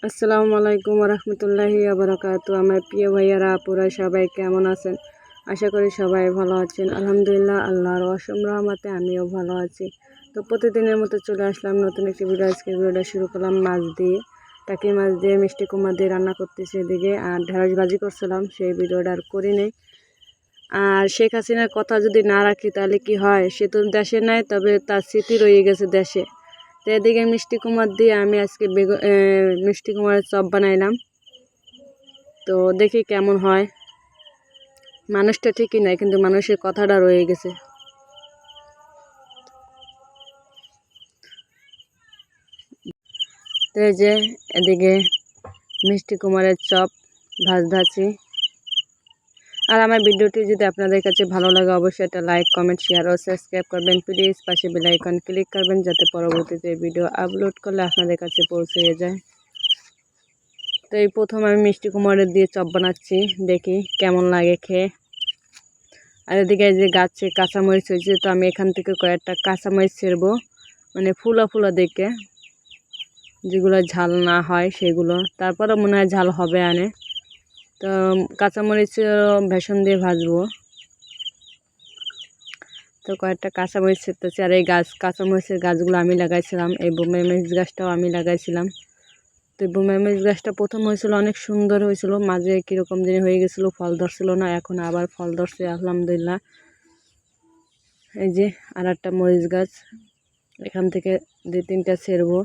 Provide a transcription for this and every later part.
আসসালামু আলাইকুম রহমতুল্লাহি আবরাকাতু। আমার প্রিয় ভাইয়ারা আপুরা সবাই কেমন আছেন? আশা করি সবাই ভালো আছেন। আলহামদুলিল্লাহ, আল্লাহর অসীম রহমতে আমিও ভালো আছি। তো প্রতিদিনের মতো চলে আসলাম নতুন একটি ভিডিও। আজকে ভিডিওটা শুরু করলাম মাছ দিয়ে, টাকি মাছ দিয়ে মিষ্টি কুমড়া দিয়ে রান্না করতেছি এদিকে, আর ঢেঁড়স ভাজি করছিলাম, সেই ভিডিওটা আর করি নেই। আর শেখ হাসিনার কথা যদি না রাখি তাহলে কি হয়? সে তো দেশে নাই, তবে তার স্মৃতি রয়ে গেছে দেশে। তো এদিকে মিষ্টি কুমড়া দিয়ে আমি আজকে মিষ্টি কুমড়ার চপ বানাইলাম। তো দেখি কেমন হয়। মানুষটা ঠিকই নাই, কিন্তু মানুষের কথাটা রয়ে গেছে। তো এই যে এদিকে মিষ্টি কুমড়ার চপ ভাজছি। আর আমার ভিডিওটি যদি আপনাদের কাছে ভালো লাগে অবশ্যই একটা লাইক, কমেন্ট, শেয়ার ও সাবস্ক্রাইব করবেন প্লিজ। পাশে বেল আইকন ক্লিক করবেন যাতে পরবর্তীতে ভিডিও আপলোড করলে আপনাদের কাছে পৌঁছে যায়। তো এই প্রথম আমি মিষ্টি কুমড়া দিয়ে চপ বানাচ্ছি, দেখি কেমন লাগে খেয়ে। আর এদিকে যে গাছে কাঁচামরিচ হয়েছে, তো আমি এখান থেকে কয়েকটা কাঁচামরিচ ছেড়বো, মানে ফুলা ফুলা দেখে, যেগুলো ঝাল না হয় সেগুলো। তারপরে মনে হয় ঝাল হবে আনে। তো কাঁচামরিচ বেসন দিয়ে ভাজবো। তো কয়েকটা কাঁচামরিচ ছেড়তেছি। আর এই কাঁচামরিচের গাছগুলো আমি লাগাইছিলাম, এই বোম্বাই মরিচ গাছটাও আমি লাগাইছিলাম। তো বোম্বাই মরিচ গাছটা প্রথম হয়েছিল, অনেক সুন্দর হয়েছিল, মাঝে কীরকম যেন হয়ে গেছিলো, ফল ধরছিল না, এখন আবার ফল ধরছে আলহামদুলিল্লাহ। এই যে আর একটা মরিচ গাছ, এখান থেকে 2-3টা ছেড়বো।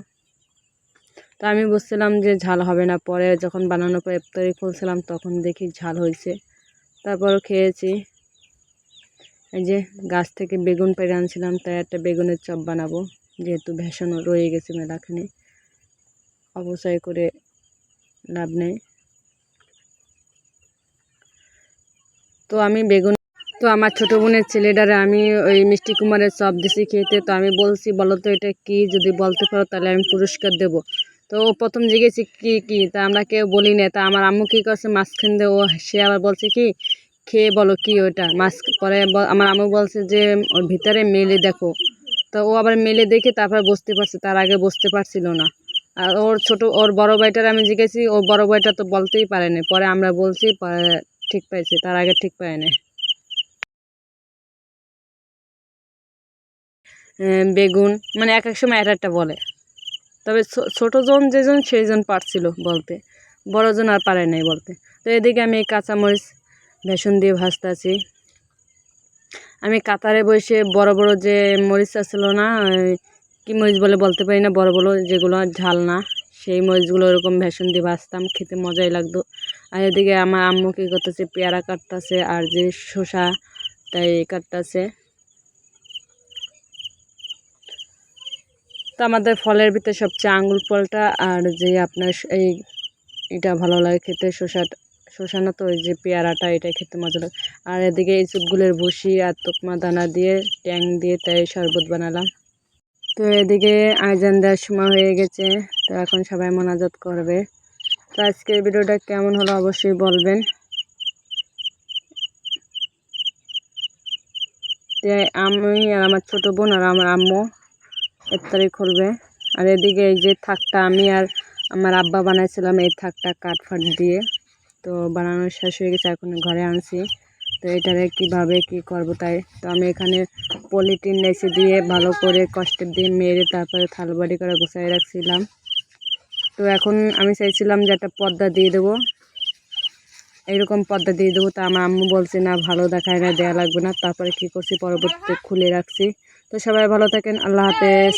তো আমি বুঝছিলাম যে ঝাল হবে না, পরে যখন বানানোর পর ইফতারি খুলছিলাম তখন দেখি ঝাল হয়েছে, তারপরও খেয়েছি। এই যে গাছ থেকে বেগুন পেড়ে আনছিলাম, তাই একটা বেগুনের চপ বানাবো, যেহেতু ভেষণও রয়ে গেছে মেলাখানে, অপচয় করে লাভ নেই। তো আমি তো আমার ছোটো বোনের ছেলেটারে আমি ওই মিষ্টি কুমড়ার চপ দিছি খেতে। তো আমি বলছি, বলো তো এটা কি, যদি বলতে পারো তাহলে আমি পুরস্কার দেব। তো ও প্রথম জিজ্ঞেস কি কি, তা আমরা কেউ বলি না। তা আমার আম্মু কী করছে, মাঝখান দিয়ে সে আবার বলছে কি, খেয়ে বলো কি ওটা মাছ। পরে আমার আম্মু বলছে যে ওর ভিতরে মেলে দেখো। তো ও আবার মেলে দেখে তারপর বুঝতে পারছে, তার আগে বুঝতে পারছিল না। আর ওর বড় ভাইটার আমি জিজ্ঞেসি, ওর বড় ভাইটা তো বলতেই পারেনি। পরে আমরা বলছি, পরে ঠিক পাইছে, তার আগে ঠিক পায়নি। বেগুন, মানে এক এক সময় এক একটা বলে। তবে ছোটো জন যেজন সেই জন পারছিল বলতে, বড় জন আর পারে নাই বলতে। তো এদিকে আমি কাঁচামরিচ বেসন দিয়ে ভাজতেছি। আমি কাতারে বসে বড় বড় যে মরিচ ছিল না, কি মরিচ বলে বলতে পারি না, বড় বড় যেগুলো ঝাল না, সেই মরিচগুলো এরকম বেসন দিয়ে ভাজতাম, খেতে মজাই লাগতো। আর এদিকে আমার আম্মু কী করতেছে, পেয়ারা কাটতেছে, আর যে শসা তাই কাটতেছে। তো আমাদের ফলের ভিতরে সবচেয়ে আঙ্গুর ফলটা আর যে আপনার এটা ভালো লাগে খেতে, শসা না তো ওই যে পেয়ারাটা, এটা খেতে মজা লাগে। আর এদিকে এই চুপগুলের ভুসি আর তোকমা দানা দিয়ে ট্যাং দিয়ে তাই শরবত বানালাম। তো এদিকে আয়োজন দেওয়ার সময় হয়ে গেছে, তো এখন সবাই মোনাজাত করবে। তো আজকের ভিডিওটা কেমন হলো অবশ্যই বলবেন। আমি আর আমার ছোটো বোন আর আমার আম্মু ইফতারি খুলবে। আর এদিকে এই যে থাকটা আমি আর আমার আব্বা বানাইছিলাম, এই থাকটা কাঠফাট দিয়ে। তো বানানো শেষ হয়ে গেছে, এখন ঘরে আনছি। তো এটারে কীভাবে কি করব তাই। তো আমি এখানে পলিথিন লেসে দিয়ে ভালো করে কষ্টের দিয়ে মেরে তারপরে থালবাড়ি করে গুছিয়ে রাখছিলাম। তো এখন আমি চাইছিলাম যে একটা পর্দা দিয়ে দেবো, এইরকম পর্দা দিয়ে দেবো। তা আমার আম্মু বলছে না, ভালো দেখায় না, দেওয়া লাগবে না। তারপরে কী করছি, পরবর্তীতে খুলে রাখছি। তো সবাই ভালো থাকেন, আল্লাহ হাফেজ।